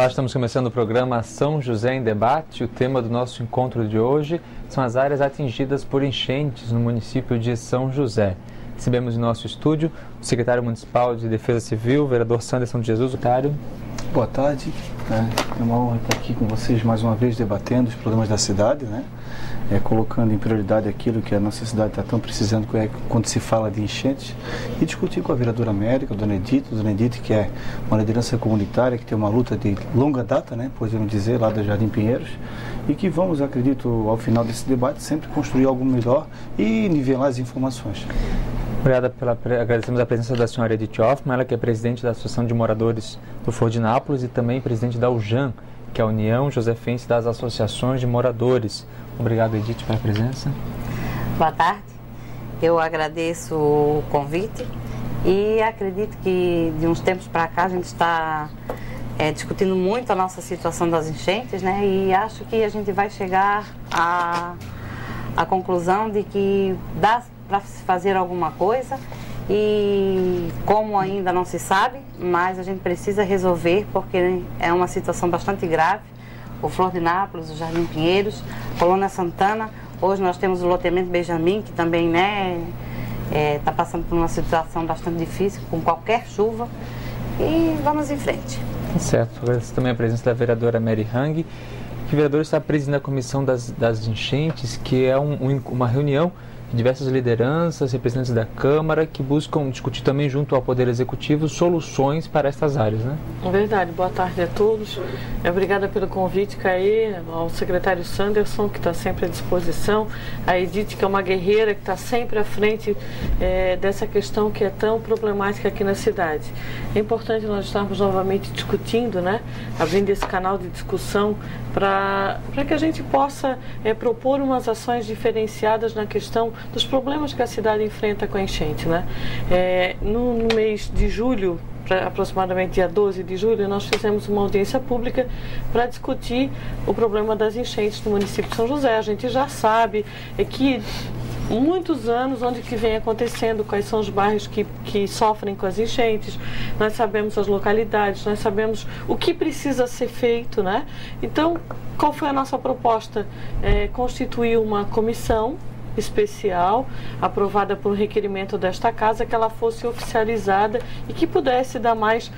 Olá, estamos começando o programa São José em Debate. O tema do nosso encontro de hoje são as áreas atingidas por enchentes no município de São José. Recebemos em nosso estúdio o secretário municipal de Defesa Civil, vereador Sanderson de Jesus. Boa tarde, é uma honra estar aqui com vocês mais uma vez debatendo os problemas da cidade, colocando em prioridade aquilo que a nossa cidade está tão precisando quando se fala de enchentes, e discutir com a vereadora América, Dona Edith, que é uma liderança comunitária, que tem uma luta de longa data, podemos dizer, lá da Jardim Pinheiros, e que vamos, acredito, ao final desse debate, sempre construir algo melhor e nivelar as informações. Agradecemos a presença da senhora Edith Hoffmann, ela que é presidente da Associação de Moradores do Floridinápolis e também presidente da UJAM, que é a União Josefense das Associações de Moradores. Obrigado, Edith, pela presença. Boa tarde, eu agradeço o convite e acredito que de uns tempos para cá a gente está discutindo muito a nossa situação das enchentes, e acho que a gente vai chegar à conclusão de que dá para se fazer alguma coisa e como ainda não se sabe, mas a gente precisa resolver porque é uma situação bastante grave. O Floridinápolis, o Jardim Pinheiros, Colônia Santana, hoje nós temos o loteamento Benjamin, que também está passando por uma situação bastante difícil com qualquer chuva, e vamos em frente. Certo, agradeço também a presença da vereadora Mary Hang, que o vereador está presidindo a comissão das enchentes, que é uma reunião de diversas lideranças, representantes da Câmara, que buscam discutir também junto ao Poder Executivo soluções para estas áreas, É verdade, boa tarde a todos. Obrigada pelo convite, Caê, ao secretário Sanderson, que está sempre à disposição, a Edith, que é uma guerreira, que está sempre à frente dessa questão que é tão problemática aqui na cidade. É importante nós estarmos novamente discutindo, abrindo esse canal de discussão para que a gente possa propor umas ações diferenciadas na questão dos problemas que a cidade enfrenta com a enchente. No mês de julho, aproximadamente dia 12 de julho, nós fizemos uma audiência pública para discutir o problema das enchentes no município de São José. A gente já sabe que muitos anos onde que vem acontecendo, quais são os bairros que sofrem com as enchentes, nós sabemos as localidades, nós sabemos o que precisa ser feito, Então, qual foi a nossa proposta? Constituir uma comissão especial, aprovada por requerimento desta casa, que ela fosse oficializada e que pudesse dar mais,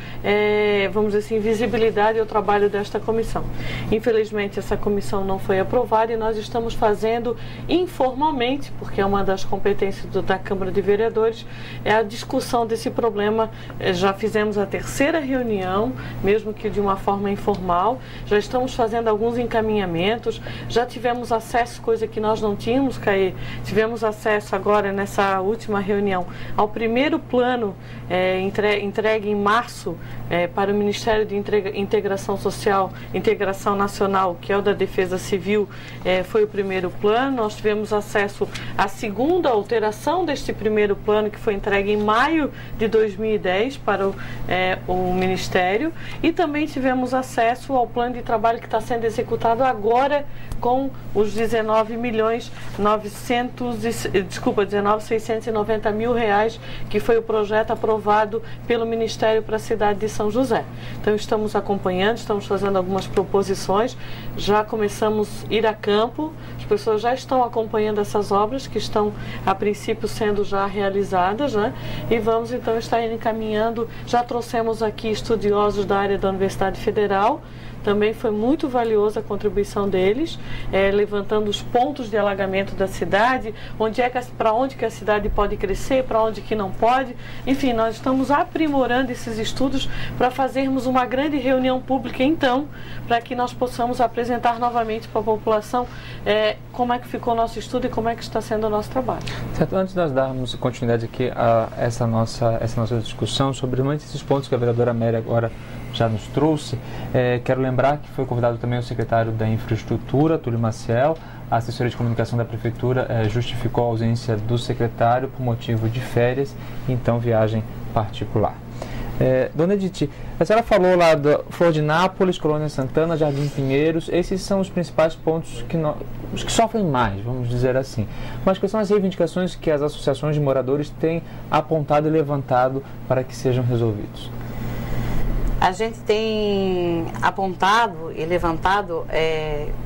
vamos dizer assim, visibilidade ao trabalho desta comissão. Infelizmente, essa comissão não foi aprovada e nós estamos fazendo informalmente, porque é uma das competências da Câmara de Vereadores, a discussão desse problema. Já fizemos a terceira reunião, mesmo que de uma forma informal, já estamos fazendo alguns encaminhamentos, já tivemos acesso, coisa que nós não tínhamos, Caê. Tivemos acesso agora, nessa última reunião, ao primeiro plano entregue em março para o Ministério de Integração Social, Integração Nacional, que é o da Defesa Civil, foi o primeiro plano. Nós tivemos acesso à segunda alteração deste primeiro plano, que foi entregue em maio de 2010 para o Ministério, e também tivemos acesso ao plano de trabalho que está sendo executado agora com os 19.690 mil reais, que foi o projeto aprovado pelo Ministério para a cidade de São José. Então estamos acompanhando, estamos fazendo algumas proposições, já começamos a ir a campo, as pessoas já estão acompanhando essas obras que estão a princípio sendo já realizadas, e vamos então estar encaminhando. Já trouxemos aqui estudiosos da área da Universidade Federal. Também foi muito valiosa a contribuição deles, levantando os pontos de alagamento da cidade, para onde que a cidade pode crescer, para onde que não pode. Enfim, nós estamos aprimorando esses estudos para fazermos uma grande reunião pública, então, para que nós possamos apresentar novamente para a população como é que ficou o nosso estudo e como é que está sendo o nosso trabalho. Certo, antes de nós darmos continuidade aqui a essa nossa discussão sobre muitos desses pontos que a vereadora Mary agora já nos trouxe, quero lembrar que foi convidado também o secretário da Infraestrutura, Túlio Maciel. A assessoria de comunicação da Prefeitura justificou a ausência do secretário por motivo de férias, então viagem particular. Dona Edith, a senhora falou lá do Floridinápolis, Colônia Santana, Jardim Pinheiros, esses são os principais pontos os que sofrem mais, vamos dizer assim. Mas quais são as reivindicações que as associações de moradores têm apontado e levantado para que sejam resolvidos? A gente tem apontado e levantado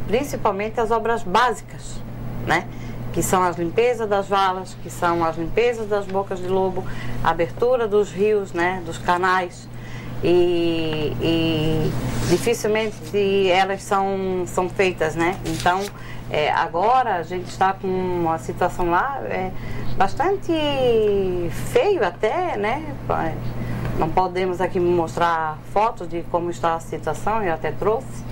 principalmente as obras básicas, né? Que são as limpezas das valas, que são as limpezas das bocas de lobo, a abertura dos rios, né? Dos canais. E dificilmente elas são feitas, né? Então, agora a gente está com uma situação lá bastante feio até, né? Não podemos aqui mostrar fotos de como está a situação, eu até trouxe,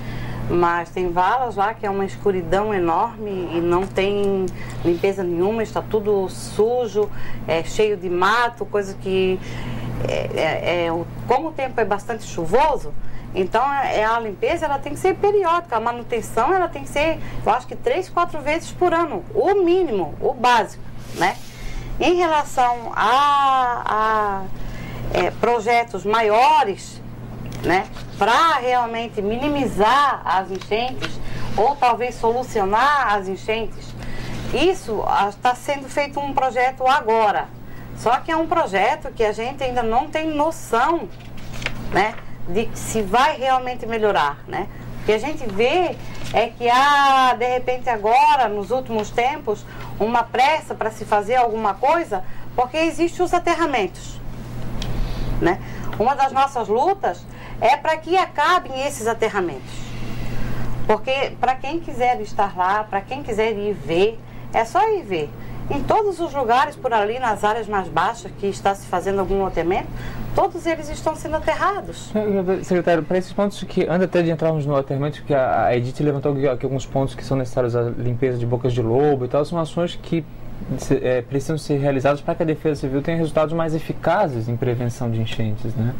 mas tem valas lá que é uma escuridão enorme e não tem limpeza nenhuma, está tudo sujo, cheio de mato, coisa que, como o tempo é bastante chuvoso, então a limpeza ela tem que ser periódica, a manutenção ela tem que ser, eu acho que 3, 4 vezes por ano, o mínimo, o básico, né? Em relação a projetos maiores, né, para realmente minimizar as enchentes ou talvez solucionar as enchentes, isso está sendo feito um projeto agora. Só que é um projeto que a gente ainda não tem noção, né, de se vai realmente melhorar, né? O que a gente vê é que há, de repente agora, nos últimos tempos, uma pressa para se fazer alguma coisa, porque existem os aterramentos, né? Uma das nossas lutas é para que acabem esses aterramentos. Porque para quem quiser estar lá, para quem quiser ir ver, é só ir ver. Em todos os lugares por ali, nas áreas mais baixas, que está se fazendo algum loteamento, todos eles estão sendo aterrados. Secretário, para esses pontos que, antes até de entrarmos no aterramento, que a Edith levantou aqui alguns pontos que são necessários, a limpeza de bocas de lobo e tal, são ações que precisam ser realizados para que a Defesa Civil tenha resultados mais eficazes em prevenção de enchentes, né?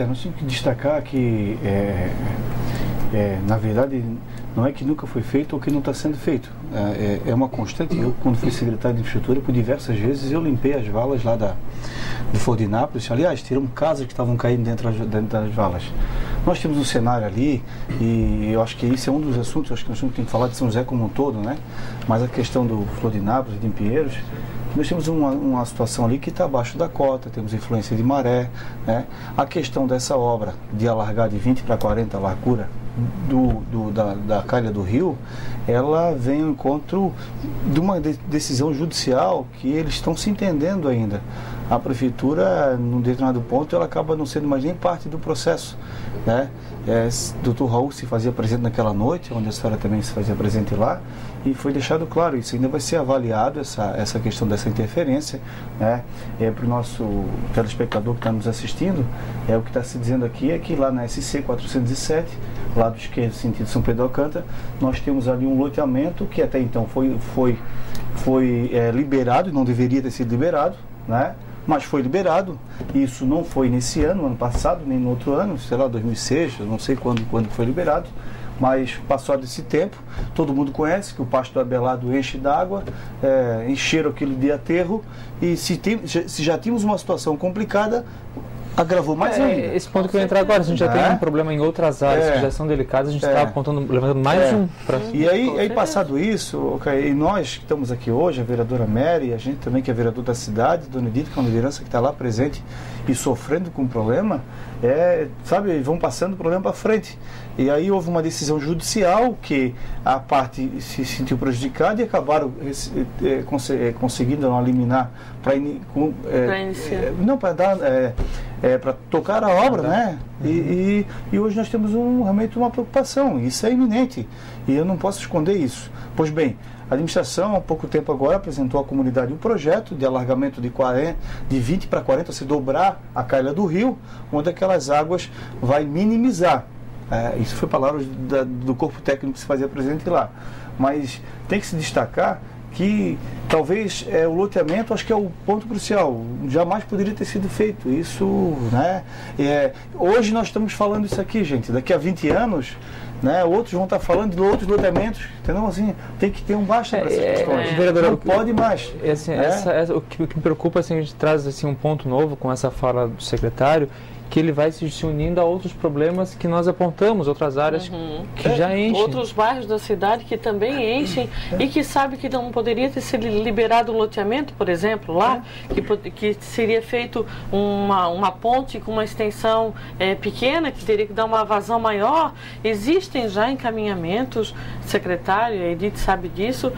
Nós temos que destacar que, na verdade, não é que nunca foi feito ou que não está sendo feito. É uma constante. Eu, quando fui secretário de Infraestrutura, por diversas vezes eu limpei as valas lá de Fordinápolis. Aliás, tiram casas que estavam caindo dentro das valas. Nós temos um cenário ali, e eu acho que isso é um dos assuntos, eu acho que nós temos que falar de São José como um todo, né? Mas a questão do Florinápolis, de Pinheiros, nós temos uma situação ali que está abaixo da cota, temos influência de maré, né? A questão dessa obra de alargar de 20 para 40 a largura da calha do rio, ela vem ao encontro de uma decisão judicial que eles estão se entendendo ainda. A prefeitura, num determinado ponto, ela acaba não sendo mais nem parte do processo, né? Dr. Raul se fazia presente naquela noite, onde a senhora também se fazia presente lá, e foi deixado claro, isso ainda vai ser avaliado, essa questão dessa interferência, né? Para o nosso telespectador que está nos assistindo, o que está se dizendo aqui é que lá na SC 407, lado esquerdo, sentido São Pedro Alcântara, nós temos ali um loteamento que até então foi liberado, e não deveria ter sido liberado, né? Mas foi liberado. Isso não foi nesse ano passado, nem no outro ano, sei lá, 2006, eu não sei quando foi liberado, mas passado esse tempo, todo mundo conhece que o Pasto do Abelardo enche d'água, encheram aquilo de aterro, e se já tínhamos uma situação complicada, agravou mais ainda. Esse ponto que eu ia entrar agora, a gente já tem um problema em outras áreas que já são delicadas, a gente está levantando mais um. E aí passado isso, e nós que estamos aqui hoje, a vereadora Mary, a gente também que é vereador da cidade, Dona Edith, que é uma liderança que está lá presente e sofrendo com o problema, sabe, vão passando o problema para frente. E aí houve uma decisão judicial que a parte se sentiu prejudicada e acabaram conseguindo não eliminar para iniciar. Não, para dar para tocar a obra, né? E hoje nós temos realmente uma preocupação, isso é iminente, e eu não posso esconder isso. Pois bem, a administração, há pouco tempo agora, apresentou à comunidade um projeto de alargamento de 20 para 40, se dobrar a calha do rio, onde aquelas águas vai minimizar. Isso foi palavras do corpo técnico que se fazia presente lá. Mas tem que se destacar que talvez o loteamento, acho que é o ponto crucial, jamais poderia ter sido feito isso, né? Hoje nós estamos falando isso aqui, gente, daqui a 20 anos, né, outros vão estar falando de outros loteamentos, entendeu? Assim, tem que ter um basta para essas questões, não pode mais. Assim, o que me preocupa, assim, a gente traz assim, um ponto novo com essa fala do secretário, que ele vai se unindo a outros problemas que nós apontamos, outras áreas que já enchem. Outros bairros da cidade que também enchem e que sabe que não poderia ter sido liberado o loteamento, por exemplo, lá, que seria feito uma ponte com uma extensão pequena, que teria que dar uma vazão maior. Existem já encaminhamentos, secretário, a Edith sabe disso,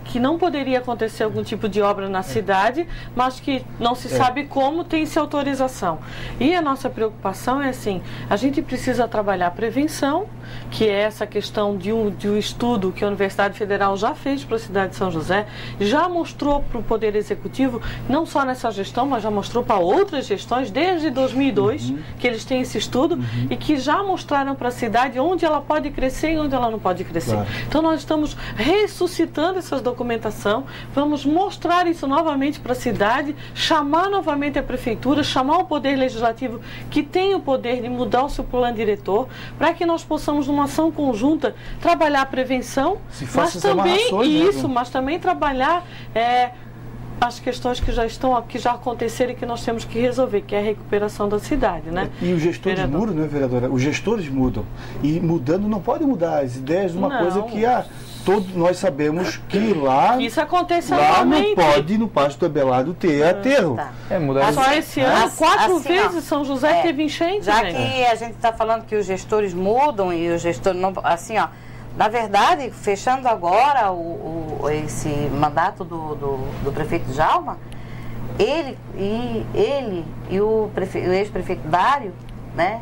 que não poderia acontecer algum tipo de obra na cidade, mas que não se sabe como tem-se autorização. E a nossa preocupação é assim, a gente precisa trabalhar a prevenção, que é essa questão de um estudo que a Universidade Federal já fez para a cidade de São José, já mostrou para o Poder Executivo, não só nessa gestão, mas já mostrou para outras gestões, desde 2002, que eles têm esse estudo, e que já mostraram para a cidade onde ela pode crescer e onde ela não pode crescer. Claro. Então nós estamos ressuscitando essa documentação, vamos mostrar isso novamente para a cidade, chamar novamente a Prefeitura, chamar o Poder Legislativo, que tem o poder de mudar o seu plano diretor, para que nós possamos, numa ação conjunta, trabalhar a prevenção, mas também mas também trabalhar as questões que já aconteceram e que nós temos que resolver, que é a recuperação da cidade, né? E os gestores mudam, né, vereadora? Os gestores mudam. E mudando não pode mudar as ideias de uma coisa que todos nós sabemos que lá isso acontece lá não pode, no Pasto do Abelardo, ter aterro. Só esse ano, 4 vezes São José teve enchente. Já que a gente está falando que os gestores mudam e os gestores não... Assim, na verdade, fechando agora esse mandato do prefeito Djalma, ele e o ex-prefeito Dário, né,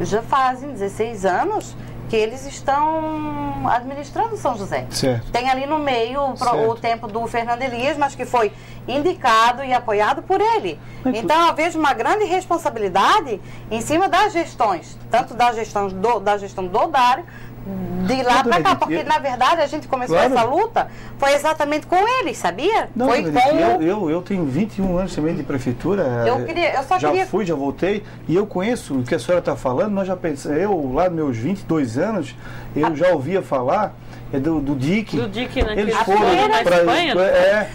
já fazem 16 anos que eles estão administrando São José. Certo. Tem ali no meio o tempo do Fernando Elias, mas que foi indicado e apoiado por ele. Então eu vejo uma grande responsabilidade em cima das gestões, tanto da gestão do Dário, de lá para cá, porque na verdade a gente começou essa luta, foi exatamente com eles, sabia? Não, foi eu tenho 21 anos também de prefeitura, já voltei, e eu conheço o que a senhora está falando, nós já pensamos, eu lá nos meus 22 anos, eu já ouvia falar do DIC. Do DIC, né? Eles foram para Espanha?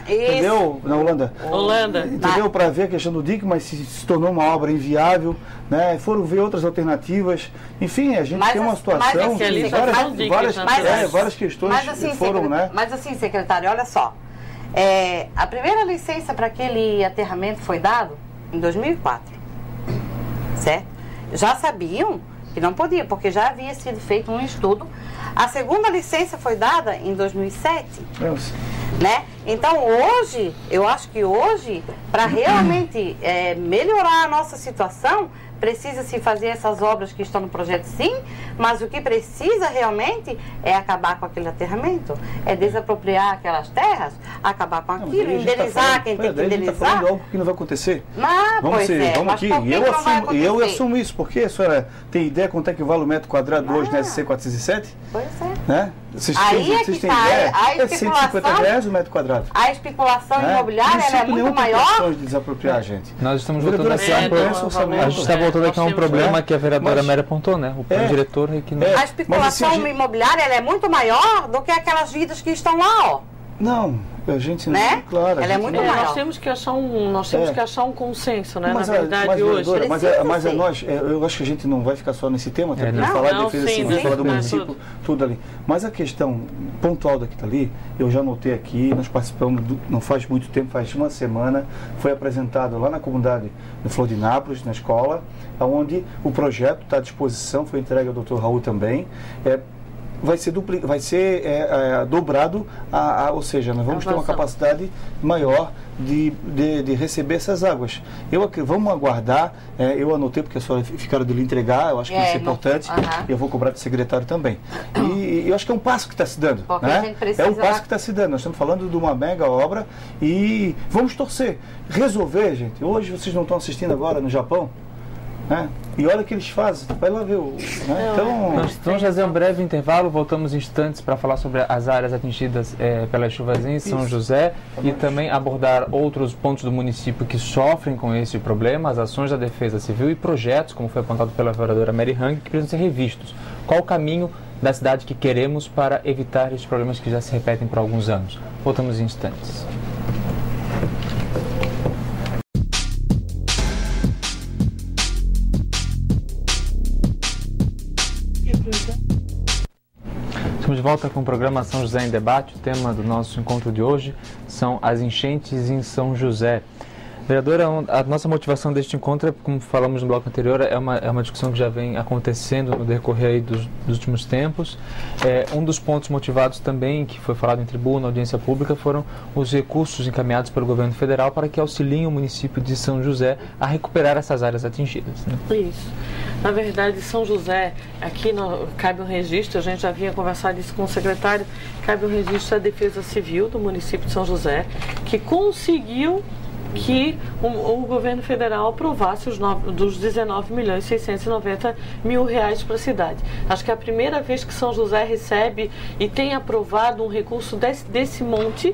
Entendeu? Na Holanda. Entendeu? Para ver a questão do DIC, mas se tornou uma obra inviável, né? Foram ver outras alternativas. Enfim, a gente tem uma situação várias questões foram, né? Mas assim, secretário, olha só. A primeira licença para aquele aterramento foi dado em 2004. Certo? Já sabiam que não podia, porque já havia sido feito um estudo. A segunda licença foi dada em 2007. Né? Então hoje, eu acho que hoje, para realmente melhorar a nossa situação, precisa-se fazer essas obras que estão no projeto, sim, mas o que precisa realmente é acabar com aquele aterramento, é desapropriar aquelas terras, acabar com aquilo, indenizar quem tem que indenizar. A gente está falando algo que não vai acontecer. Vamos aqui. Eu assumo isso, porque a senhora tem ideia quanto é que vale o metro quadrado hoje na SC 407? Pois é. Né? Vocês têm ideia? É 150 reais o metro quadrado. A especulação imobiliária é muito maior. De desapropriar, gente. Nós estamos voltando aqui a gente está voltando aqui a um problema que a vereadora Mary apontou, né? O plano diretor que não... A especulação imobiliária ela é muito maior do que aquelas vidas que estão lá, ó. Não, a gente não, né? Claro. Ela é muito maior. Nós temos que achar um consenso, né? Na verdade, hoje. Eu acho que a gente não vai ficar só nesse tema, até para falar de defesa civil, falar do município, tudo ali. Mas a questão pontual daquilo ali, eu já notei aqui, nós participamos, não faz muito tempo, faz uma semana, foi apresentado lá na comunidade do Florinápolis, na escola, onde o projeto está à disposição, foi entregue ao Dr. Raul também. Vai ser dobrado, ou seja, nós vamos ter uma capacidade maior de receber essas águas. Vamos aguardar, eu anotei porque a senhora ficaram de lhe entregar, eu acho que isso é importante, e eu vou cobrar do secretário também. E eu acho que é um passo que está se dando. Né? É um passo que está se dando, nós estamos falando de uma mega obra e vamos torcer. Resolver, gente, hoje vocês não estão assistindo agora no Japão, né? E olha o que eles fazem, vai lá ver Então, nós vamos fazer um breve intervalo, voltamos em instantes para falar sobre as áreas atingidas pelas chuvas em São José e também abordar outros pontos do município que sofrem com esse problema, as ações da Defesa Civil e projetos, como foi apontado pela vereadora Mary Hang, que precisam ser revistos. Qual o caminho da cidade que queremos para evitar esses problemas que já se repetem por alguns anos? Voltamos em instantes. Estamos de volta com o programa São José em Debate. O tema do nosso encontro de hoje são as enchentes em São José. Vereadora, a nossa motivação deste encontro, como falamos no bloco anterior, é uma discussão que já vem acontecendo no decorrer aí dos últimos tempos. Um dos pontos motivados também, que foi falado em tribuna, audiência pública, foram os recursos encaminhados pelo governo federal para que auxiliem o município de São José a recuperar essas áreas atingidas, né? Isso. Na verdade, São José, aqui cabe um registro, a gente já vinha conversar isso com o secretário, cabe um registro da Defesa Civil do município de São José, que conseguiu que o governo federal aprovasse dos 19.690.000 reais para a cidade. Acho que é a primeira vez que São José recebe e tem aprovado um recurso desse monte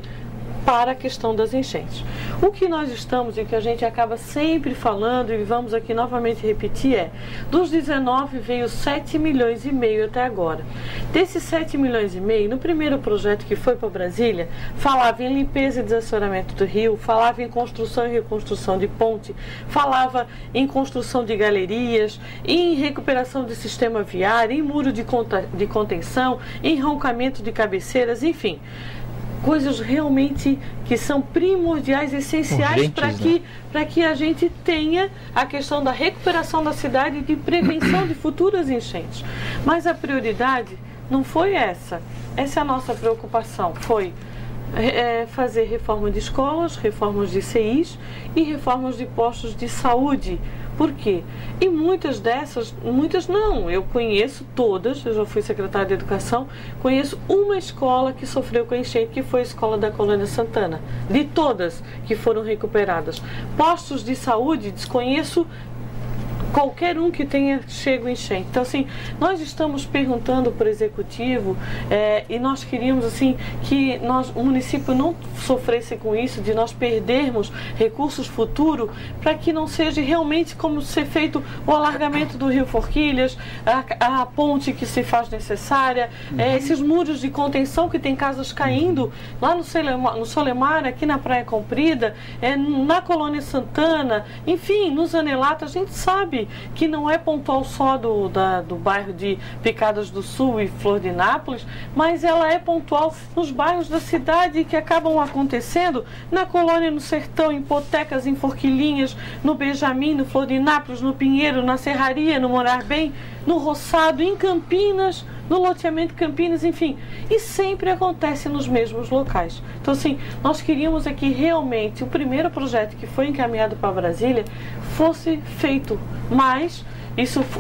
para a questão das enchentes. O que nós estamos e que a gente acaba sempre falando e vamos aqui novamente repetir é, dos 19 veio 7,5 milhões até agora. Desses 7,5 milhões, no primeiro projeto que foi para Brasília, falava em limpeza e desassoreamento do rio, falava em construção e reconstrução de ponte, falava em construção de galerias, em recuperação de sistema viário, em muro de contenção, em roncamento de cabeceiras, enfim. Coisas realmente que são primordiais, essenciais para que a gente tenha a questão da recuperação da cidade e de prevenção de futuras enchentes. Mas a prioridade não foi essa. Essa é a nossa preocupação. Foi fazer reforma de escolas, reformas de CIs e reformas de postos de saúde. Por quê? E muitas não, eu conheço todas, eu já fui secretária de Educação, conheço uma escola que sofreu com enchente, que foi a escola da Colônia Santana, de todas que foram recuperadas. Postos de saúde, desconheço qualquer um que tenha chego enchente. Então, assim, nós estamos perguntando para o Executivo e nós queríamos, assim, que o município não sofresse com isso, de nós perdermos recursos futuros, para que não seja realmente como ser feito o alargamento do Rio Forquilhas, a ponte que se faz necessária, esses muros de contenção que tem casas caindo lá no Solemar, aqui na Praia Comprida, na Colônia Santana, enfim, no Zanelato. A gente sabe que não é pontual só do bairro de Picadas do Sul e Flor de Nápoles, mas ela é pontual nos bairros da cidade que acabam acontecendo na Colônia, no Sertão, em Potecas, em Forquilinhas, no Benjamin, no Flor de Nápoles, no Pinheiro, na Serraria, no Morar Bem, no Roçado, em Campinas, no loteamento Campinas, enfim, e sempre acontece nos mesmos locais. Então, assim, nós queríamos aqui realmente o primeiro projeto que foi encaminhado para Brasília fosse feito, mas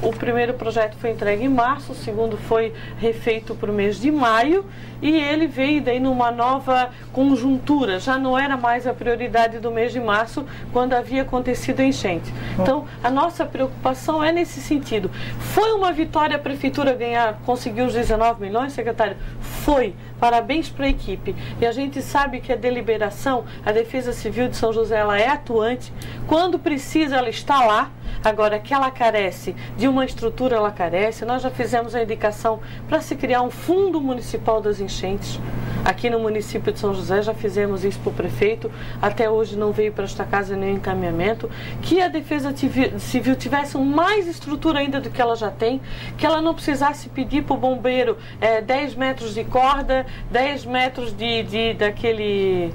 o primeiro projeto foi entregue em março, o segundo foi refeito para o mês de maio e ele veio daí numa nova conjuntura, já não era mais a prioridade do mês de março, quando havia acontecido a enchente. Então, a nossa preocupação é nesse sentido. Foi uma vitória a Prefeitura conseguir os 19 milhões, secretário? Foi. Parabéns para a equipe. E a gente sabe que a deliberação, a Defesa Civil de São José, ela é atuante. Quando precisa, ela está lá. Agora, que ela carece de uma estrutura, ela carece. Nós já fizemos a indicação para se criar um fundo municipal das enchentes. Aqui no município de São José já fizemos isso para o prefeito. Até hoje não veio para esta casa nenhum encaminhamento. Que a Defesa Civil tivesse mais estrutura ainda do que ela já tem. Que ela não precisasse pedir para o bombeiro 10 metros de corda, 10 metros daquele...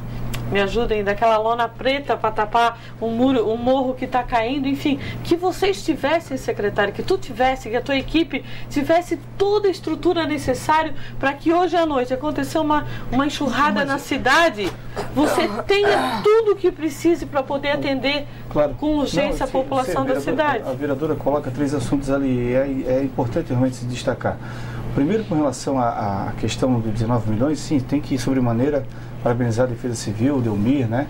Me ajudem, daquela lona preta para tapar um morro que está caindo, enfim, que vocês tivessem, secretário, que tu tivesse, que a tua equipe tivesse toda a estrutura necessária para que hoje à noite aconteceu uma enxurrada na cidade, você tenha tudo o que precise para poder atender com urgência a população da cidade. A vereadora coloca 3 assuntos ali, é importante realmente se destacar. Primeiro, com relação à questão dos 19 milhões, sim, tem que, sobremaneira, parabenizar a Defesa Civil, o Delmir, né?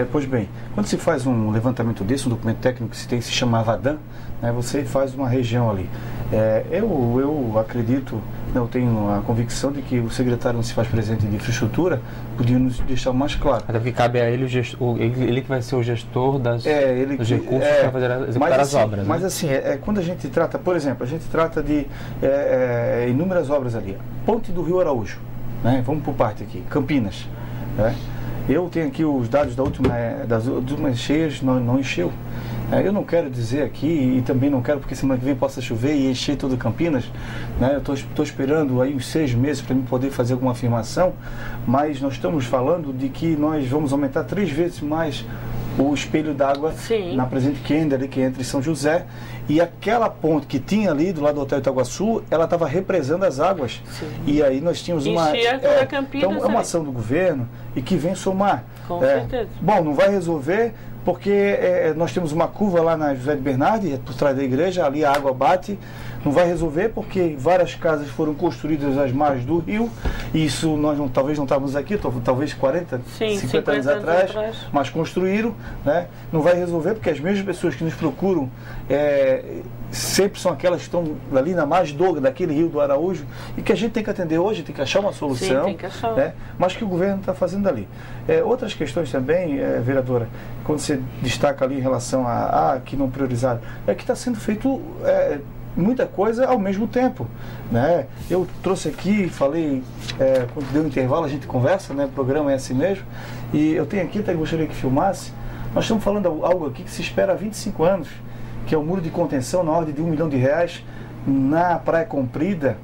Pois bem, quando se faz um levantamento desse, um documento técnico que se chama Avadan, né, você faz uma região ali. Eu acredito, eu tenho a convicção de que o secretário não se faz presente de infraestrutura, podia nos deixar mais claro. Até que cabe a ele, ele que vai ser o gestor dos recursos para fazer executar as obras. Mas assim, quando a gente trata, por exemplo, a gente trata de inúmeras obras ali. Ponte do Rio Araújo, né? Vamos por parte aqui, Campinas. Né? Eu tenho aqui os dados das últimas cheias, não encheu. Eu não quero dizer aqui, e também não quero porque semana que vem possa chover e encher todo Campinas, né? Eu estou esperando aí uns 6 meses para mim poder fazer alguma afirmação, mas nós estamos falando de que nós vamos aumentar 3 vezes mais o espelho d'água na Presidente Kennedy, ali que entra em São José, e aquela ponte que tinha ali do lado do Hotel Itaguaçu, ela estava represando as águas. Sim. E aí nós tínhamos uma... então é uma ação do governo e que vem somar. Com certeza. Bom, não vai resolver porque nós temos uma curva lá na José de Bernardi, por trás da igreja, ali a água bate. Não vai resolver porque várias casas foram construídas às margens do rio, e isso nós talvez não estávamos aqui, talvez 40, 50 anos atrás, mas construíram, né? Não vai resolver porque as mesmas pessoas que nos procuram sempre são aquelas que estão ali na margem daquele rio do Araújo, e que a gente tem que atender hoje, tem que achar uma solução. Sim, tem que achar. Né? Mas que o governo está fazendo ali. Outras questões também, vereadora, quando você destaca ali em relação a que não priorizaram, é que está sendo feito muita coisa ao mesmo tempo, né? Eu trouxe aqui, falei, quando deu um intervalo a gente conversa, né? O programa é assim mesmo, e eu tenho aqui, até gostaria que filmasse, nós estamos falando algo aqui que se espera há 25 anos, que é o muro de contenção na ordem de R$1 milhão na Praia Comprida,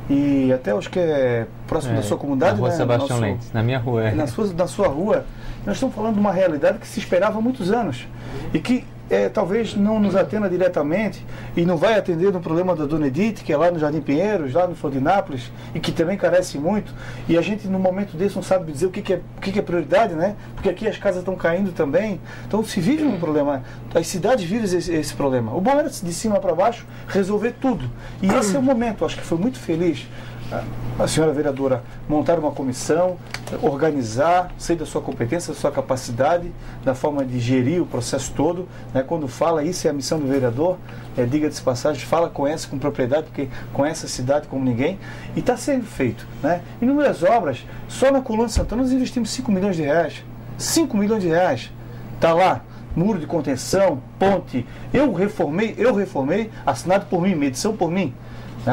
e até os que é próximo da sua comunidade, na rua, né? Sebastião Lentes, na minha rua. Na sua rua, nós estamos falando de uma realidade que se esperava há muitos anos, e que talvez não nos atenda diretamente e não vai atender no problema da Dona Edith, que é lá no Jardim Pinheiros, lá no Florinápolis, e que também carece muito, e a gente no momento desse não sabe dizer o que é prioridade, né? Porque aqui as casas estão caindo também, então se vive um problema, as cidades vivem esse problema. O bom era de cima para baixo resolver tudo, e esse é o momento. Acho que foi muito feliz a senhora vereadora montar uma comissão, organizar, sei da sua competência, da sua capacidade, da forma de gerir o processo todo, né? Quando fala, isso é a missão do vereador, diga-se de passagem, conhece com propriedade, porque conhece a cidade como ninguém, e está sendo feito, né? Inúmeras obras, só na Coluna de Santana nós investimos R$5 milhões, R$5 milhões, está lá, muro de contenção, ponte, eu reformei, assinado por mim, medição por mim,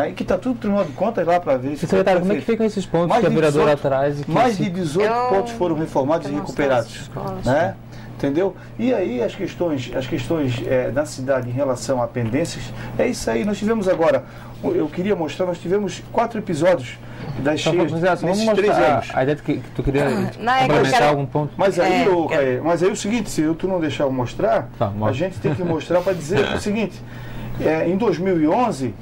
e que está tudo no Tribunal de Contas lá para ver. Secretário, como é que ficam esses pontos que a vereadora traz? Mais de 18 pontos foram reformados e recuperados. Né? Entendeu? E aí as questões da cidade em relação a pendências, é isso aí. Nós tivemos agora, eu queria mostrar, nós tivemos 4 episódios das cheias nesses 3 anos. A ideia que tu queria complementar algum ponto? Mas aí, mas aí o seguinte, se tu não deixar eu mostrar, a gente tem que mostrar para dizer o seguinte, em 2011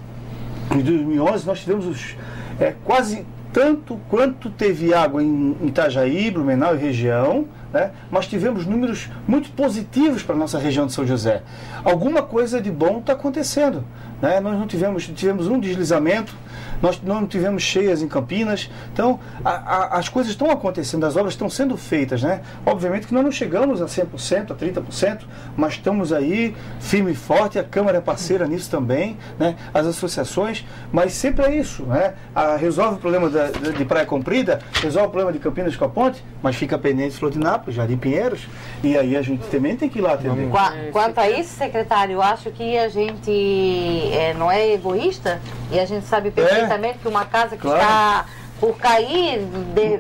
nós tivemos quase tanto quanto teve água em Itajaí, Blumenau e região, né? Mas tivemos números muito positivos para a nossa região de São José. Alguma coisa de bom está acontecendo, né? Nós não tivemos um deslizamento, nós não tivemos cheias em Campinas, então as coisas estão acontecendo, as obras estão sendo feitas, né? Obviamente que nós não chegamos a 100%, a 30%, mas estamos aí firme e forte, a Câmara é parceira nisso também, né? As associações, mas sempre é isso, né? Resolve o problema de Praia Comprida, resolve o problema de Campinas com a ponte, mas fica pendente de Florinápolis, Jardim Pinheiros, e aí a gente também tem que ir lá atender. Quanto a isso, secretário, eu acho que a gente não é egoísta, e a gente sabe perfeitamente que uma casa que está por cair,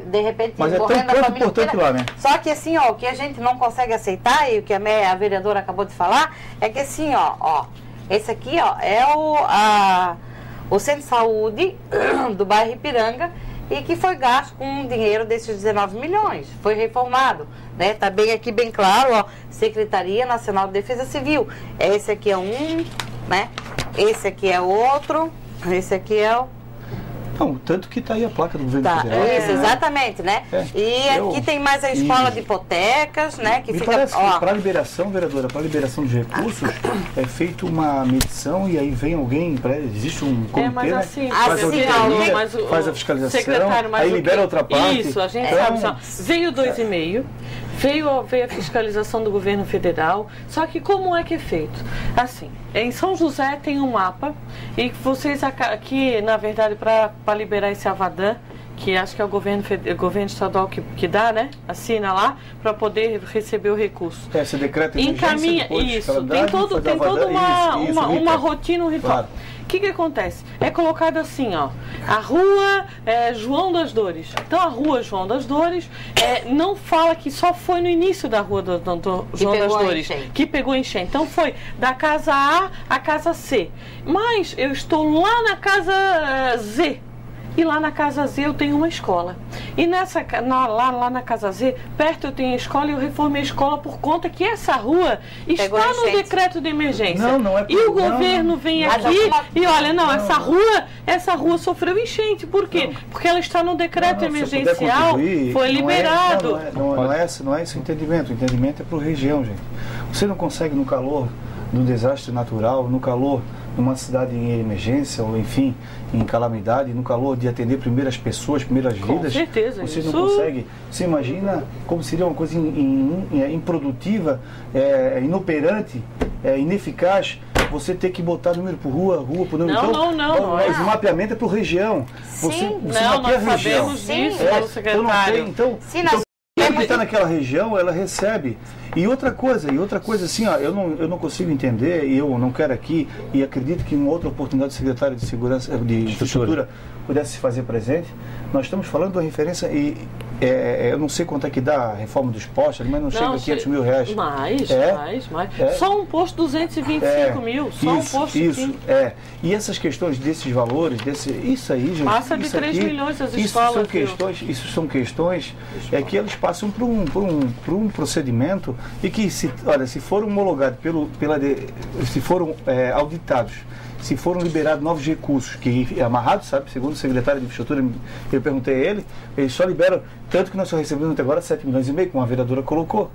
de repente, mas morrendo a família inteira. Lá, né? Só que assim, o que a gente não consegue aceitar, e o que a vereadora acabou de falar, é que assim, esse aqui, é o centro de saúde do bairro Ipiranga, e que foi gasto com dinheiro desses 19 milhões. Foi reformado, né? Tá bem aqui, bem claro, Secretaria Nacional de Defesa Civil. Esse aqui é um, né? Esse aqui é outro, esse aqui é o... Não, tanto que está aí a placa do governo federal. Isso, exatamente, né? E aqui tem mais a escola de hipotecas, né? Que me fica... parece que para a liberação, vereadora, para a liberação dos recursos, é feita uma medição e aí vem alguém, existe um comitê, mas assim, faz a auditoria, faz a fiscalização, secretário, mas aí libera outra parte. Isso, a gente sabe. Veio 2,5, veio a fiscalização do governo federal, só que como é que é feito? Assim, em São José tem um mapa, e vocês aqui, na verdade, para liberar esse Avadã, que acho que é o governo estadual que dá, né? Assina lá, para poder receber o recurso. Você decreta encaminha isso, tem toda uma rotina, um ritual. Claro. que acontece? É colocado assim, ó, a rua João das Dores. Então, a rua João das Dores não fala que só foi no início da rua do João das Dores que pegou enchente. Então, foi da casa A à casa C. Mas eu estou lá na casa Z. E lá na Casa Z eu tenho uma escola. E lá na Casa Z, perto eu tenho a escola e eu reformei a escola por conta que essa rua está no decreto de emergência. Não é e o governo vem aqui e olha, essa rua sofreu enchente. Por quê? Porque ela está no decreto emergencial, foi liberado. Não é esse o entendimento. O entendimento é para a região, gente. Você não consegue no calor do desastre natural, no calor numa cidade em emergência, ou enfim, em calamidade, no calor de atender primeiras pessoas, primeiras vidas. Com certeza. Você não consegue. Você imagina como seria uma coisa improdutiva, inoperante, ineficaz, você ter que botar número por rua por número. Mas o mapeamento é por região. Você nós sabemos disso, secretário. Então, quem está naquela região, ela recebe. E outra coisa assim, ó, eu não consigo entender, e eu não quero aqui, e acredito que em outra oportunidade o secretário de Segurança, de Infraestrutura pudesse se fazer presente. Nós estamos falando de uma referência e eu não sei quanto é que dá a reforma dos postos, mas não chega a 500 mil reais. Mais. Só um posto 225 mil, só um posto. Isso. E essas questões desses valores, isso aí, gente. Passa de 3 milhões as escolas. Isso são questões que eles passam por um procedimento e que, se foram homologados se foram auditados, se foram liberados novos recursos, que é amarrado, sabe, segundo o secretário de Infraestrutura, eu perguntei a ele, eles só liberam, tanto que nós só recebemos até agora 7 milhões e meio, como a vereadora colocou.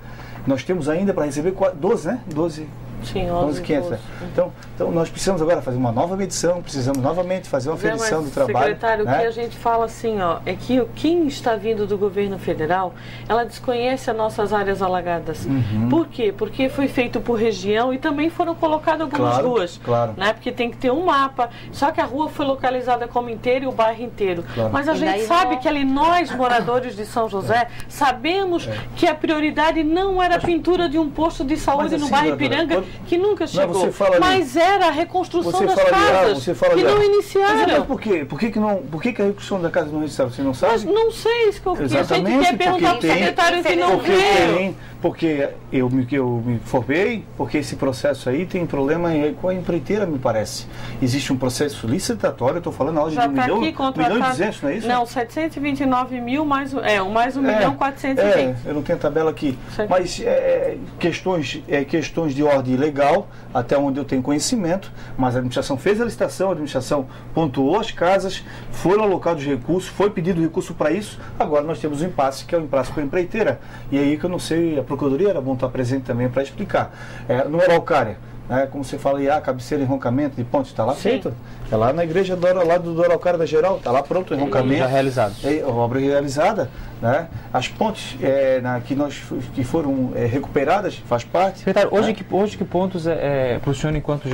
Nós temos ainda para receber 12, né? 12. Sim, 11.500. Então, nós precisamos agora fazer uma nova medição, precisamos novamente fazer uma aferição do trabalho. Secretário, né? O que a gente fala assim, ó, é que quem está vindo do governo federal, ela desconhece as nossas áreas alagadas. Por quê? Porque foi feito por região e também foram colocadas algumas ruas. Claro. Né? Porque tem que ter um mapa. Só que a rua foi localizada como inteira e o bairro inteiro. Claro. Mas a gente sabe que ali nós, moradores de São José, sabemos que a prioridade não era a pintura de um posto de saúde no bairro Ipiranga, que nunca chegou, mas era a reconstrução das casas que não iniciaram. Mas por quê? Por que a reconstrução da casa não iniciaram? Você não sabe? Mas não sei, isso que eu queria. A gente quer perguntar para o secretário que não veio. Porque eu me formei, porque esse processo aí tem problema com a empreiteira, me parece. Existe um processo licitatório, eu estou falando hoje de 1 milhão e 200, não é isso? Não, 729 mil mais 1 milhão 420. Eu não tenho a tabela aqui. Mas questões de ordem legal, até onde eu tenho conhecimento, mas a administração fez a licitação, a administração pontuou as casas, foram alocados recursos, foi pedido recurso para isso, agora nós temos um impasse, que é o impasse com a empreiteira. E aí que eu não sei, a Procuradoria era bom estar presente também para explicar. No Araucária, como você fala, cabeceira e enroncamento de ponte, está lá feito. É lá na igreja lá do Araucária da Geral, está lá pronto o enroncamento. Já realizado. Obra realizada. Né? As pontes que foram recuperadas, faz parte. Secretário, hoje que pontos para o senhor, enquanto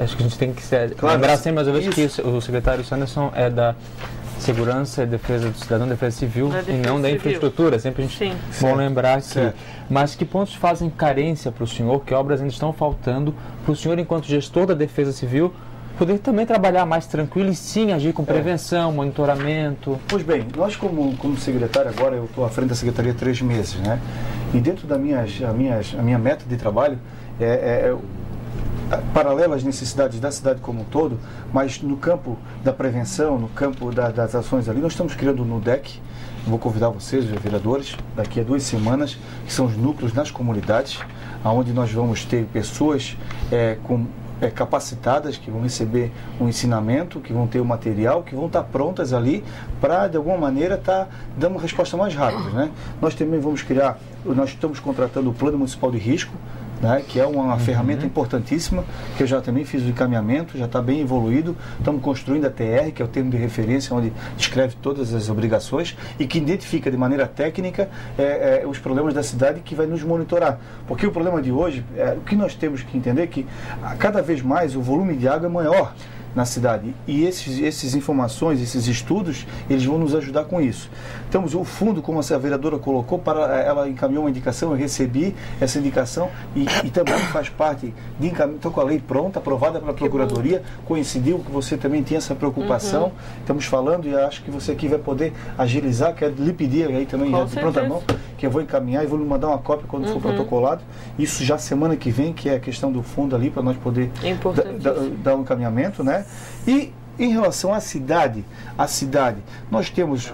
acho que a gente tem que lembrar sempre mais uma vez que o secretário Sanderson é da Segurança e Defesa do Cidadão, Defesa Civil e não da infraestrutura. Sempre a gente bom lembrar que. Mas que pontos fazem carência para o senhor, que obras ainda estão faltando para o senhor, enquanto gestor da Defesa Civil, poder também trabalhar mais tranquilo e sim agir com prevenção, monitoramento? Pois bem, nós como secretário agora, eu estou à frente da Secretaria há 3 meses, né? E dentro da minha meta de trabalho paralelo às necessidades da cidade como um todo, mas no campo da prevenção, no campo das ações ali, nós estamos criando no DEC, vou convidar vocês, os vereadores, daqui a 2 semanas, que são os núcleos nas comunidades, onde nós vamos ter pessoas capacitadas, que vão receber um ensinamento, que vão ter o material, que vão estar prontas ali para, de alguma maneira, estar dando uma resposta mais rápida, né? Nós também vamos nós estamos contratando o Plano Municipal de Risco, né, que é uma ferramenta importantíssima, que eu já também fiz o encaminhamento, já está bem evoluído. Estamos construindo a TR, que é o termo de referência, onde descreve todas as obrigações e que identifica de maneira técnica os problemas da cidade, que vai nos monitorar. Porque o problema de hoje, o que nós temos que entender é que cada vez mais o volume de água é maior. na cidade. E essas informações, esses estudos, eles vão nos ajudar com isso. Temos o fundo, como a vereadora colocou, ela encaminhou uma indicação, eu recebi essa indicação e também faz parte de encaminho. Estou com a lei pronta, aprovada pela Procuradoria, coincidiu que você também tinha essa preocupação. Estamos falando e acho que você aqui vai poder agilizar, quero lhe pedir aí também, já de pronta mão, que eu vou encaminhar e vou lhe mandar uma cópia quando for protocolado. Isso já semana que vem, que é a questão do fundo ali, para nós poder dar um encaminhamento, né? E em relação à cidade, nós temos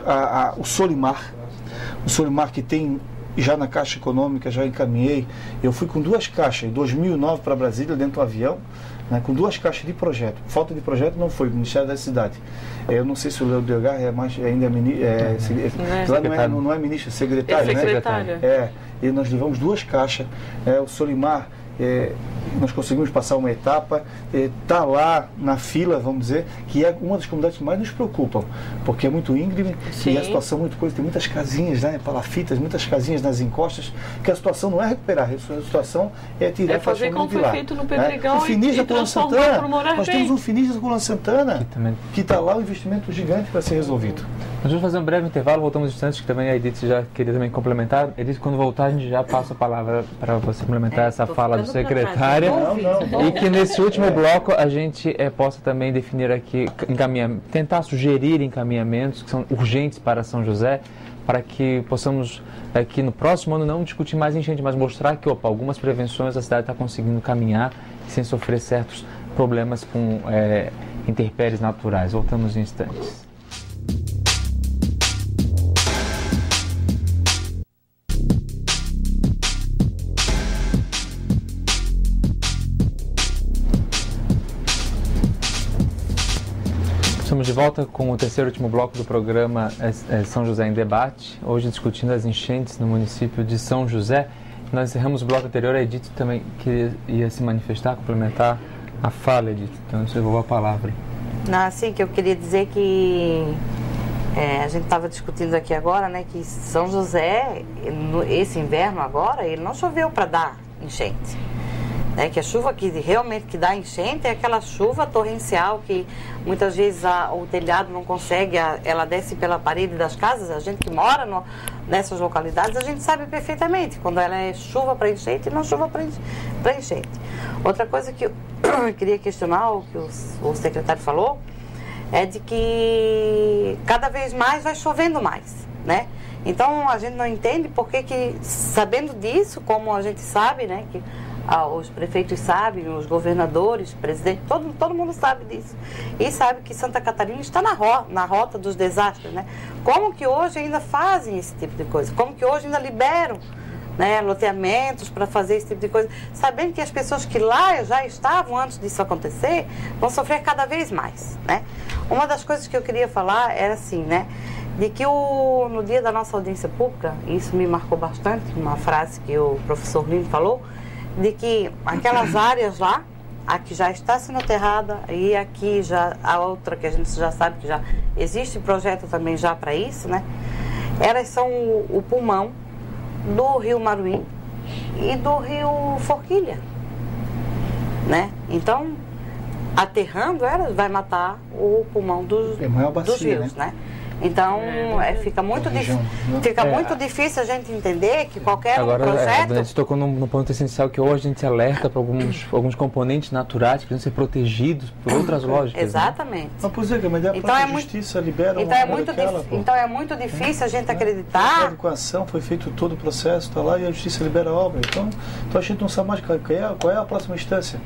o Solimar, que tem já na Caixa Econômica, já encaminhei. Eu fui com 2 caixas em 2009 para Brasília, dentro do avião, né, com 2 caixas de projeto. Falta de projeto não foi, o Ministério da Cidade. Eu não sei se o Léo Delgar ainda é ministro, lá não é ministro, é secretário, né? Secretário. E nós levamos 2 caixas, o Solimar. Nós conseguimos passar uma etapa, está lá na fila, vamos dizer, que é uma das comunidades que mais nos preocupam, porque é muito íngreme. Sim. E a situação é muito coisa, tem muitas casinhas, né, palafitas, muitas casinhas nas encostas, que a situação não é recuperar, a situação é tirar a fazer como foi feito no Pedregão, o Finis da Coluna Santana, nós temos um Finis da Coluna Santana, que está lá, um investimento gigante para ser resolvido. Nós vamos fazer um breve intervalo, voltamos instantes, que também a Edith já queria também complementar. Edith, quando voltar, a gente já passa a palavra para você complementar essa fala do secretário. E que nesse último bloco a gente possa também definir aqui, tentar sugerir encaminhamentos que são urgentes para São José, para que possamos aqui no próximo ano não discutir mais enchente, mas mostrar que algumas prevenções a cidade está conseguindo caminhar sem sofrer certos problemas com intempéries naturais. Voltamos em instantes. Estamos de volta com o terceiro e último bloco do programa São José em Debate, hoje discutindo as enchentes no município de São José. Nós encerramos o bloco anterior, a Edith também ia se manifestar, complementar a fala, Edith, então eu devolvo a palavra. Assim que eu queria dizer que a gente estava discutindo aqui agora, né, que São José, esse inverno agora, ele não choveu para dar enchente. Que a chuva que realmente dá enchente é aquela chuva torrencial que muitas vezes o telhado não consegue, ela desce pela parede das casas. A gente que mora nessas localidades, a gente sabe perfeitamente quando ela é chuva para enchente e não chuva para enchente. Outra coisa que eu queria questionar, o que o secretário falou, é de que cada vez mais vai chovendo mais, né? Então a gente não entende por que sabendo disso, como a gente sabe, né, que os prefeitos sabem, os governadores, presidentes, todo mundo sabe disso. E sabe que Santa Catarina está na rota dos desastres, né? Como que hoje ainda fazem esse tipo de coisa? Como que hoje ainda liberam, né, loteamentos para fazer esse tipo de coisa? Sabendo que as pessoas que lá já estavam antes disso acontecer, vão sofrer cada vez mais, né? Uma das coisas que eu queria falar era assim, né? De que no dia da nossa audiência pública, isso me marcou bastante, uma frase que o professor Lino falou, de que aquelas áreas lá, a que já está sendo aterrada e aqui já a outra que a gente já sabe que já existe projeto também já para isso, né? Elas são o pulmão do Rio Maruim e do Rio Forquilha, né? Então, aterrando elas vai matar o pulmão dos rios, né? Então, fica muito difícil a gente entender que qualquer projeto... A gente tocou num ponto essencial que hoje a gente alerta para alguns componentes naturais que precisam ser protegidos por outras lógicas. Exatamente. Né? Mas, pois mas a própria justiça libera então é muito difícil a gente acreditar... A adequação, foi feito todo o processo, está lá e a justiça libera a obra. Então a gente não sabe mais qual é a próxima instância.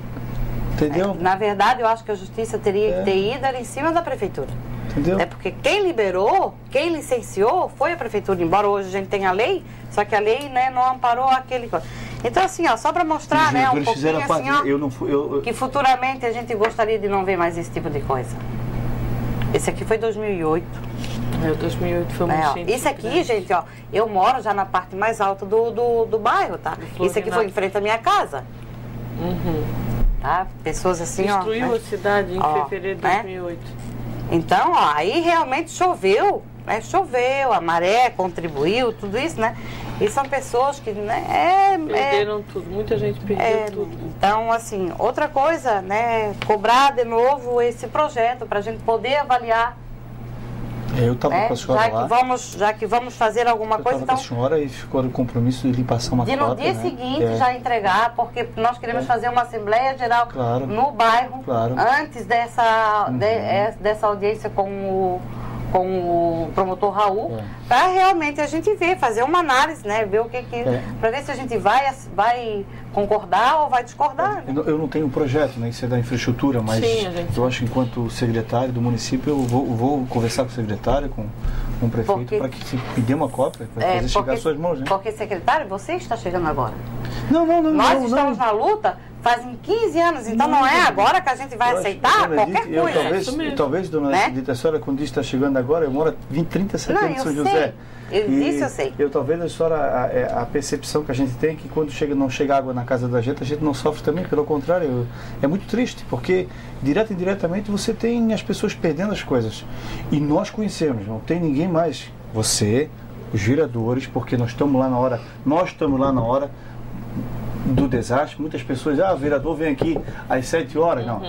Entendeu? Na verdade, eu acho que a justiça teria que ter ido em cima da prefeitura. Entendeu? Porque quem liberou, quem licenciou foi a prefeitura, embora hoje a gente tenha a lei, só que a lei, né, não amparou aquele... Então assim, só para mostrar, né, um pouquinho assim, que futuramente a gente gostaria de não ver mais esse tipo de coisa. Esse aqui foi 2008. 2008 foi muito enchente. Isso aqui, gente, eu moro já na parte mais alta do bairro, tá? Isso aqui foi em frente à minha casa. Tá? Pessoas assim, destruiu a cidade em fevereiro de 2008. Então, aí realmente choveu, né? Choveu, a maré contribuiu, tudo isso, né? E são pessoas que, né, perderam tudo, muita gente perdeu tudo. Então, assim, outra coisa, né, cobrar de novo esse projeto para a gente poder avaliar. Eu estava com a senhora lá. Já que vamos fazer alguma coisa, então... com a senhora e ficou no compromisso de lhe passar uma cópia, no dia seguinte já entregar, porque nós queremos fazer uma Assembleia Geral no bairro, antes dessa audiência com o promotor Raul, para realmente a gente ver, fazer uma análise, né, ver o que para ver se a gente vai concordar ou vai discordar. Né? Eu não tenho um projeto, né, isso é da infraestrutura, mas eu acho que enquanto secretário do município eu vou conversar com o secretário, com o prefeito, para que se me dê uma cópia, para fazer chegar às suas mãos. Né? Porque, secretário, você está chegando agora. Não. Nós estamos na luta fazem 15 anos, então não é agora que a gente vai aceitar qualquer coisa. Talvez, dona Edith, a senhora, quando disse que está chegando agora, eu moro 37 anos em São José. Isso eu sei. Talvez a senhora, a percepção que a gente tem é que quando não chega água na casa da gente, a gente não sofre também, pelo contrário, é muito triste, porque direto e indiretamente você tem as pessoas perdendo as coisas. E nós conhecemos, não tem ninguém mais. Você, os vereadores, porque nós estamos lá na hora do desastre. Muitas pessoas, o vereador vem aqui às 7 horas, não.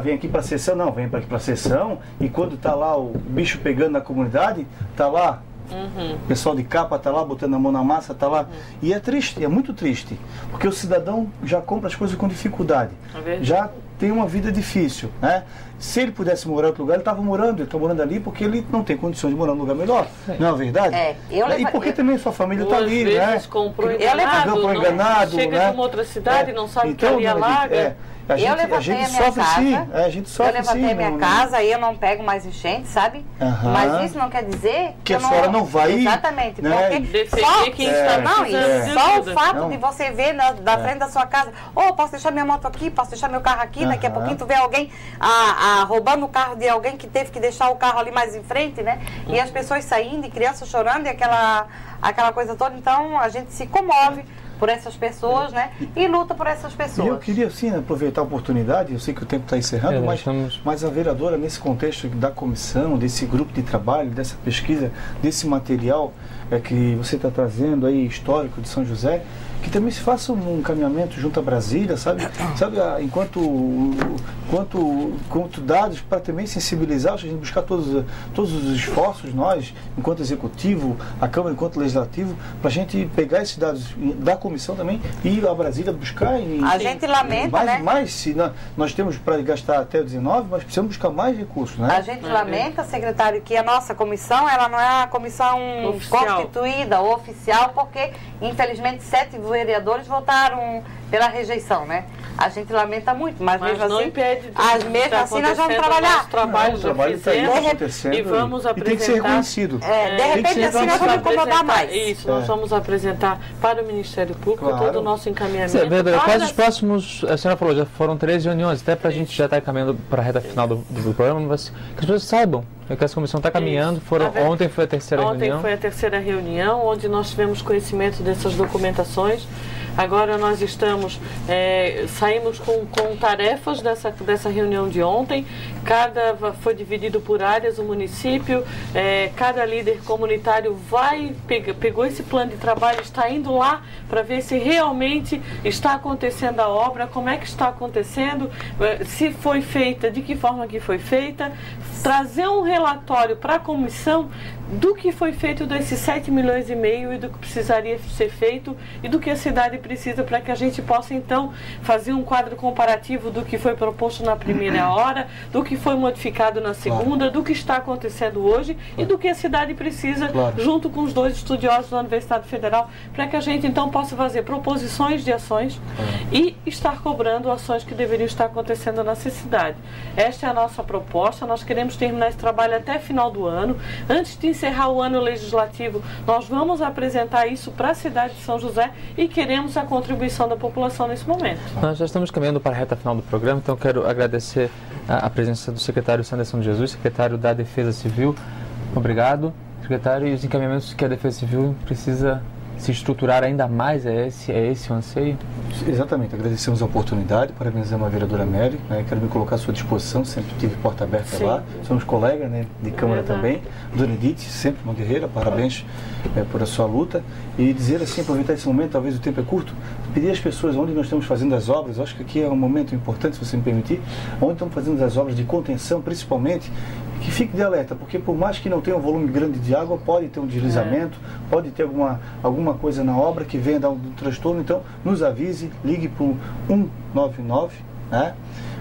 Vem aqui para a sessão, não, vem para aqui para a sessão, e quando está lá o bicho pegando na comunidade, está lá o pessoal de capa, está lá botando a mão na massa, está lá. E é triste, é muito triste, porque o cidadão já compra as coisas com dificuldade, já tem uma vida difícil, né? Se ele pudesse morar em outro lugar, ele estava morando, ali porque ele não tem condições de morar num lugar melhor. Não é verdade? E porque também sua família está ali, né? Comprou enganado, chega de uma outra cidade, não sabe que ali alaga. A gente sofre sim. Eu levantei minha casa e eu não pego mais enchente, sabe? Mas isso não quer dizer que a senhora não vai. Exatamente. Né? Porque só o fato de você ver da frente da sua casa, posso deixar minha moto aqui, posso deixar meu carro aqui, daqui a pouquinho tu vê alguém roubando o carro de alguém que teve que deixar o carro ali mais em frente, né? E as pessoas saindo, e crianças chorando, e aquela coisa toda. Então a gente se comove por essas pessoas, né? E luta por essas pessoas. E eu queria, sim, aproveitar a oportunidade, eu sei que o tempo está encerrando, mas a vereadora, nesse contexto da comissão, desse grupo de trabalho, dessa pesquisa, desse material que você está trazendo aí, histórico de São José, que também se faça um encaminhamento junto à Brasília, sabe enquanto dados, para também sensibilizar, a gente buscar todos os esforços, nós, enquanto executivo, a Câmara enquanto legislativo, para a gente pegar esses dados da comissão também e ir a Brasília buscar. A gente lamenta, mais, se nós temos para gastar até o 19, mas precisamos buscar mais recursos, né? A gente lamenta, secretário, que a nossa comissão, ela não é a comissão constituída ou oficial, porque infelizmente 7 vereadores votaram pela rejeição, né? A gente lamenta muito, mas mesmo não assim, impede mesmo assim nós vamos trabalhar. O trabalho está acontecendo e vamos apresentar. E tem que ser reconhecido. De repente assim nós vamos incomodar mais. Isso, nós vamos apresentar para o Ministério Público todo o nosso encaminhamento. Quais os próximos, a senhora falou, já foram 13 reuniões, até para a gente já estar caminhando para a reta final do programa, que as pessoas saibam que essa comissão está caminhando. Ontem foi a terceira reunião. Ontem foi a terceira reunião, onde nós tivemos conhecimento dessas documentações. Agora nós saímos com tarefas dessa reunião de ontem. Foi dividido por áreas o município. Cada líder comunitário pegou esse plano de trabalho, está indo lá para ver se realmente está acontecendo a obra, como é que está acontecendo, se foi feita, de que forma que foi feita, trazer um relatório para a comissão do que foi feito desses 7,5 milhões e do que precisaria ser feito e do que a cidade precisa, para que a gente possa então fazer um quadro comparativo do que foi proposto na primeira hora, do que foi modificado na segunda, do que está acontecendo hoje e do que a cidade precisa, junto com os 2 estudiosos da Universidade Federal, para que a gente então possa fazer proposições de ações e estar cobrando ações que deveriam estar acontecendo na cidade. Esta é a nossa proposta. Nós queremos terminar esse trabalho até final do ano. Antes de encerrar o ano legislativo, nós vamos apresentar isso para a cidade de São José e queremos a contribuição da população nesse momento. Nós já estamos caminhando para a reta final do programa, então quero agradecer a presença do secretário Sanderson de Jesus, secretário da Defesa Civil. Obrigado, secretário, e os encaminhamentos que a Defesa Civil precisa se estruturar ainda mais, é esse o anseio? Exatamente, agradecemos a oportunidade, parabenizamos a vereadora Mary, né? Quero me colocar à sua disposição, sempre tive porta aberta lá, somos colegas, né, de Câmara também, Dona Edith, sempre uma guerreira, parabéns por a sua luta, e dizer assim, aproveitar esse momento, talvez o tempo é curto, pedir às pessoas onde nós estamos fazendo as obras, acho que aqui é um momento importante, se você me permitir, onde estamos fazendo as obras de contenção, principalmente, que fique de alerta, porque por mais que não tenha um volume grande de água, pode ter um deslizamento, pode ter alguma coisa na obra que venha dar um transtorno, então nos avise, ligue para o 199, né,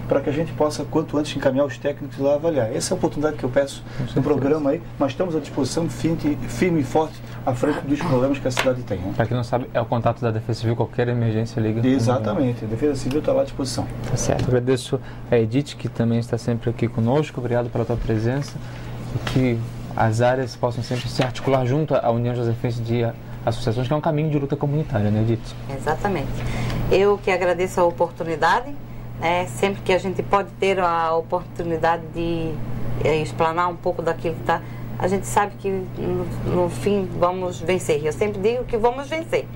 para que a gente possa, quanto antes, encaminhar os técnicos lá avaliar. Essa é a oportunidade que eu peço no programa aí, mas estamos à disposição, firme e forte, à frente dos problemas que a cidade tem. Né? Para quem não sabe, é o contato da Defesa Civil, qualquer emergência liga. Exatamente, a Defesa Civil está lá à disposição. Tá certo, agradeço a Edith, que também está sempre aqui conosco, obrigado pela tua presença, e que as áreas possam sempre se articular junto à União Josefense de Associações, que é um caminho de luta comunitária, né, Edith? Exatamente. Eu que agradeço a oportunidade, né, sempre que a gente pode ter a oportunidade de explanar um pouco daquilo que está, a gente sabe que no fim vamos vencer. Eu sempre digo que vamos vencer,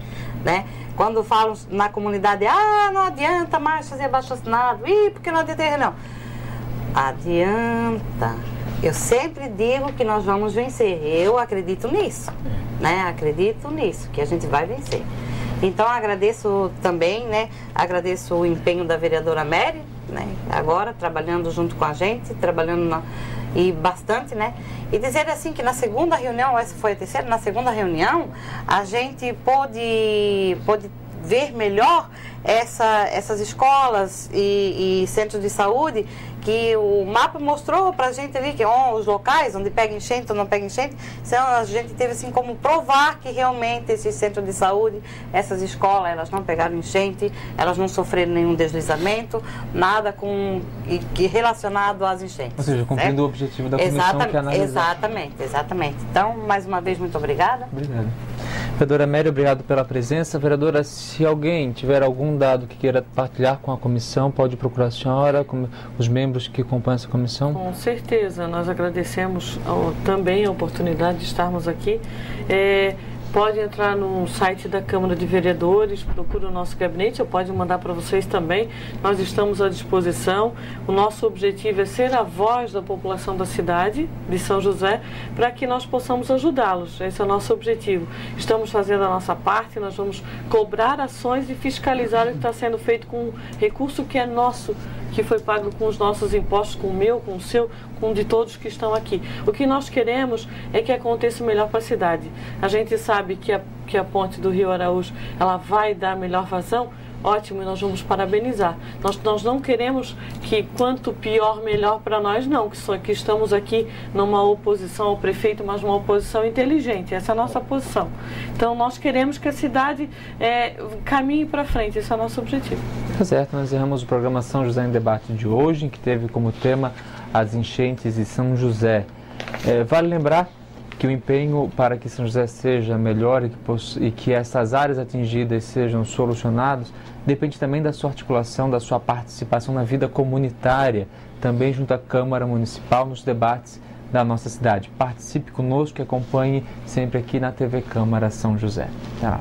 né? Quando falam na comunidade, não adianta mais fazer abaixo-assinado, porque não adianta, não. Adianta. Eu sempre digo que nós vamos vencer. Eu acredito nisso, né? Acredito nisso, que a gente vai vencer. Então agradeço também, né? Agradeço o empenho da vereadora Mary, né? Agora trabalhando junto com a gente, e bastante, né? E dizer assim que na segunda reunião, essa foi a terceira, na segunda reunião, a gente pôde ver melhor essas escolas e centros de saúde, que o mapa mostrou para a gente ali que os locais onde pega enchente ou não pega enchente, então a gente teve assim como provar que realmente esses centros de saúde, essas escolas, elas não pegaram enchente, elas não sofreram nenhum deslizamento, nada que relacionado às enchentes. Ou seja, cumprindo o objetivo da comissão que analisou. Exatamente. Então, mais uma vez, muito obrigada. Obrigado. Vereadora Mary, obrigado pela presença. Vereadora, se alguém tiver algum dado que queira partilhar com a comissão, pode procurar a senhora, os membros que compõem essa comissão? Com certeza, nós agradecemos também a oportunidade de estarmos aqui. Pode entrar no site da Câmara de Vereadores, procura o nosso gabinete, eu posso mandar para vocês também. Nós estamos à disposição. O nosso objetivo é ser a voz da população da cidade de São José, para que nós possamos ajudá-los. Esse é o nosso objetivo. Estamos fazendo a nossa parte, nós vamos cobrar ações e fiscalizar o que está sendo feito com o recurso que é nosso, que foi pago com os nossos impostos, com o meu, com o seu, com o de todos que estão aqui. O que nós queremos é que aconteça o melhor para a cidade. A gente sabe que a ponte do Rio Araújo, ela vai dar melhor vazão, ótimo, e nós vamos parabenizar. Nós não queremos que quanto pior, melhor para nós, não, que estamos aqui numa oposição ao prefeito, mas uma oposição inteligente. Essa é a nossa posição. Então, nós queremos que a cidade caminhe para frente, esse é o nosso objetivo. Tá certo, nós encerramos o programa São José em Debate de hoje, que teve como tema as enchentes de São José. Vale lembrar que o empenho para que São José seja melhor e que essas áreas atingidas sejam solucionadas depende também da sua articulação, da sua participação na vida comunitária, também junto à Câmara Municipal, nos debates da nossa cidade. Participe conosco e acompanhe sempre aqui na TV Câmara São José. Até lá.